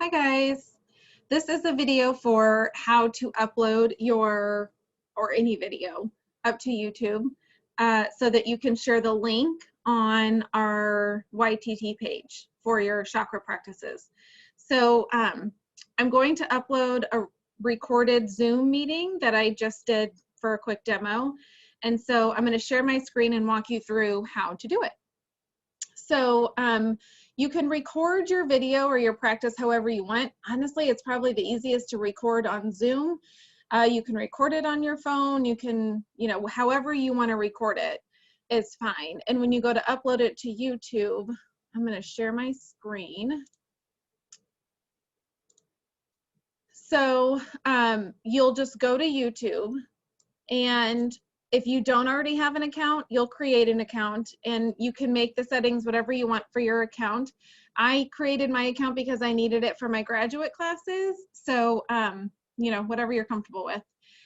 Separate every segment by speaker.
Speaker 1: Hi guys, this is a video for how to upload your or any video up to YouTube so that you can share the link on our YTT page for your chakra practices. So I'm going to upload a recorded Zoom meeting that I just did for a quick demo. And so I'm going to share my screen and walk you through how to do it. So you can record your video or your practice however you want. Honestly, it's probably the easiest to record on Zoom. You can record it on your phone. You can, however you want to record it is fine. And when you go to upload it to YouTube, I'm going to share my screen. So you'll just go to YouTube, and if you don't already have an account, you'll create an account and you can make the settings whatever you want for your account. I created my account because I needed it for my graduate classes. So, whatever you're comfortable with,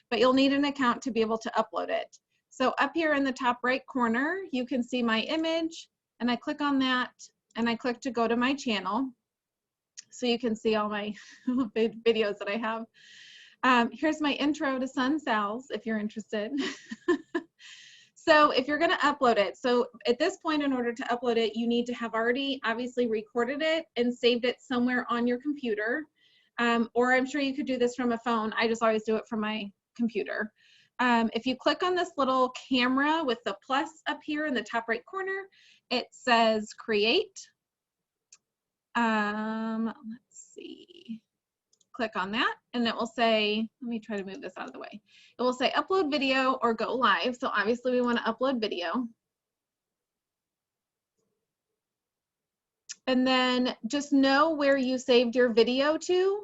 Speaker 1: but you'll need an account to be able to upload it. So up here in the top right corner, you can see my image, and I click on that and I click to go to my channel. So you can see all my videos that I have. Here's my intro to Sun Sal's if you're interested. So if you're going to upload it, so at this point, in order to upload it, you need to have already obviously recorded it and saved it somewhere on your computer. Or I'm sure you could do this from a phone. I just always do it from my computer. If you click on this little camera with the plus up here in the top right corner, it says create. Let's see. Click on that and it will say, let me try to move this out of the way. It will say upload video or go live. So obviously we want to upload video. And then just know where you saved your video to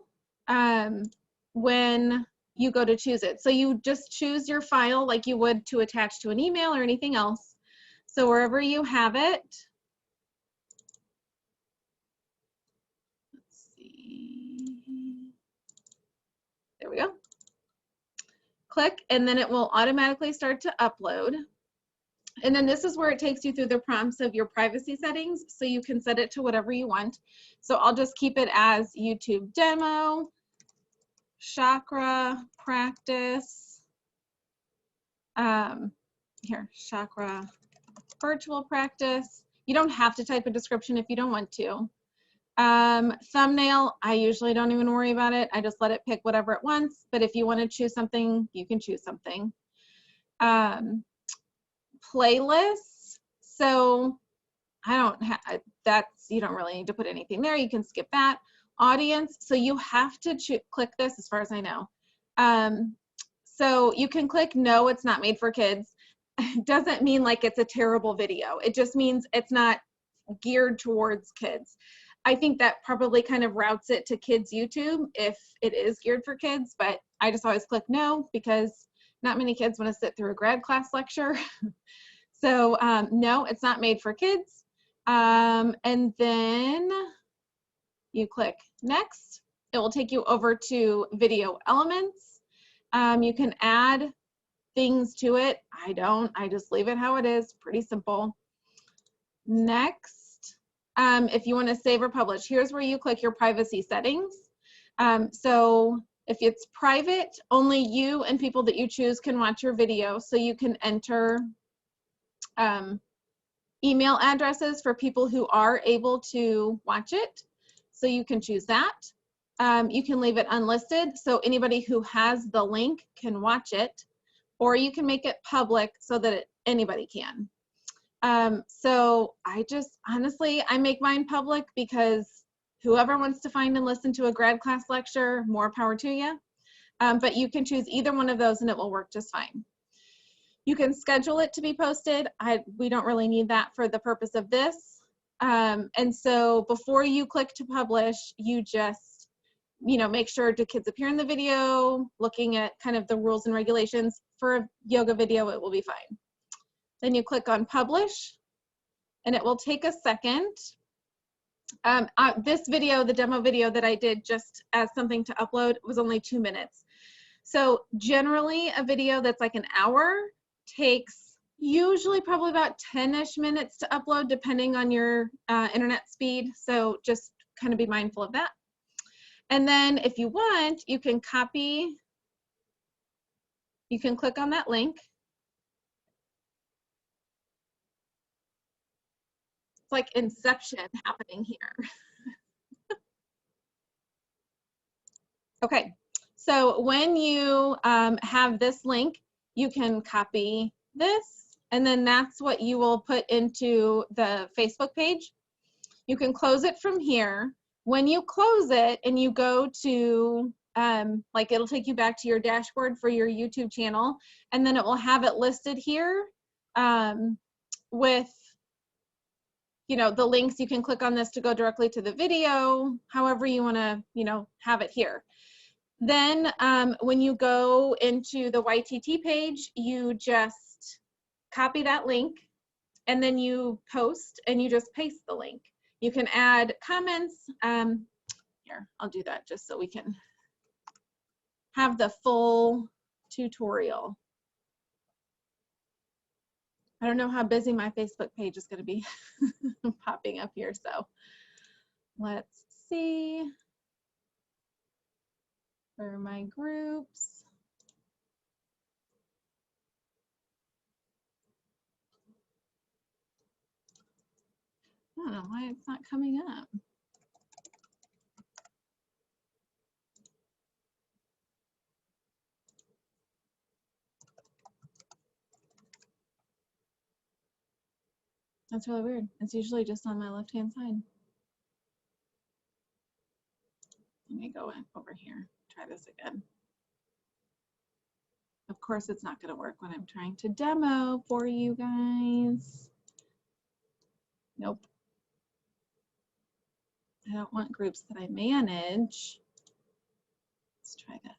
Speaker 1: when you go to choose it. So you just choose your file like you would to attach to an email or anything else. So wherever you have it, there we go. Click, and then it will automatically start to upload. And then this is where it takes you through the prompts of your privacy settings, so you can set it to whatever you want. So I'll just keep it as YouTube demo, chakra practice, here, chakra virtual practice. You don't have to type a description if you don't want to. Thumbnail, I usually don't even worry about it. I just let it pick whatever it wants, but if you want to choose something, you can choose something. Playlists, so I don't have, you don't really need to put anything there. You can skip that. Audience, so you have to click this as far as I know. So you can click no, it's not made for kids. It doesn't mean like it's a terrible video. It just means it's not geared towards kids. I think that probably kind of routes it to kids YouTube if it is geared for kids, but I just always click no because not many kids want to sit through a grad class lecture. So no, it's not made for kids. And then you click next. It will take you over to video elements. You can add things to it. I don't, I just leave it how it is, pretty simple. Next. If you want to save or publish, here's where you click your privacy settings. So if it's private, only you and people that you choose can watch your video. So you can enter email addresses for people who are able to watch it. So you can choose that. You can leave it unlisted, so anybody who has the link can watch it, or you can make it public so that anybody can. So I just, honestly, I make mine public because whoever wants to find and listen to a grad class lecture, more power to you. But you can choose either one of those and it will work just fine. You can schedule it to be posted. We don't really need that for the purpose of this. And so before you click to publish, you just, make sure do kids appear in the video, looking at kind of the rules and regulations. For a yoga video, it will be fine. Then you click on publish and it will take a second. This video, the demo video that I did just as something to upload, was only 2 minutes. So generally a video that's like an hour takes usually probably about 10-ish minutes to upload depending on your internet speed. So just kind of be mindful of that. And then if you want, you can copy, you can click on that link. It's like Inception happening here. Okay, so when you have this link, you can copy this, and then that's what you will put into the Facebook page. You can close it from here. When you close it and you go to, like it'll take you back to your dashboard for your YouTube channel, and then it will have it listed here with, you know, the links. You can click on this to go directly to the video, however you want to, you know, have it here. Then when you go into the YTT page, you just copy that link, and then you post and you just paste the link. You can add comments. Here, I'll do that just so we can have the full tutorial. I don't know how busy my Facebook page is going to be popping up here, so let's see. For my groups. I don't know why it's not coming up. That's really weird. It's usually just on my left-hand side. Let me go in over here, try this again. Of course, it's not going to work when I'm trying to demo for you guys. Nope. I don't want groups that I manage. Let's try this.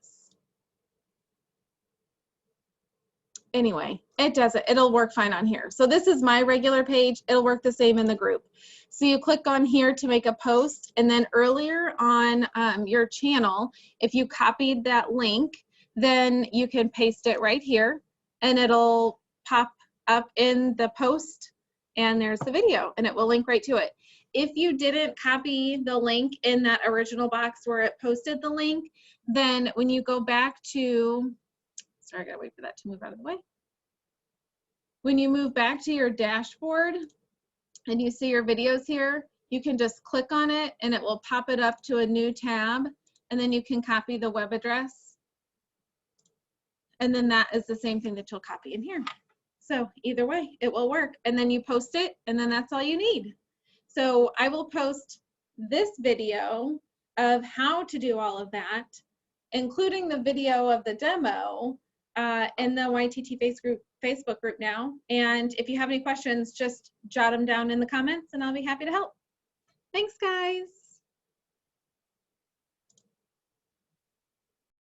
Speaker 1: Anyway, it does it. It'll work fine on here. So this is my regular page. It'll work the same in the group. So you click on here to make a post, and then earlier on your channel, if you copied that link, then you can paste it right here, and it'll pop up in the post, and there's the video, and it will link right to it. If you didn't copy the link in that original box where it posted the link, then when you go back to, sorry, I gotta wait for that to move out of the way. When you move back to your dashboard and you see your videos here, you can just click on it and it will pop it up to a new tab, and then you can copy the web address. And then that is the same thing that you'll copy in here. So either way, it will work. And then you post it, and then that's all you need. So I will post this video of how to do all of that, including the video of the demo in the YTT Facebook group now. And if you have any questions, just jot them down in the comments and I'll be happy to help. Thanks, guys.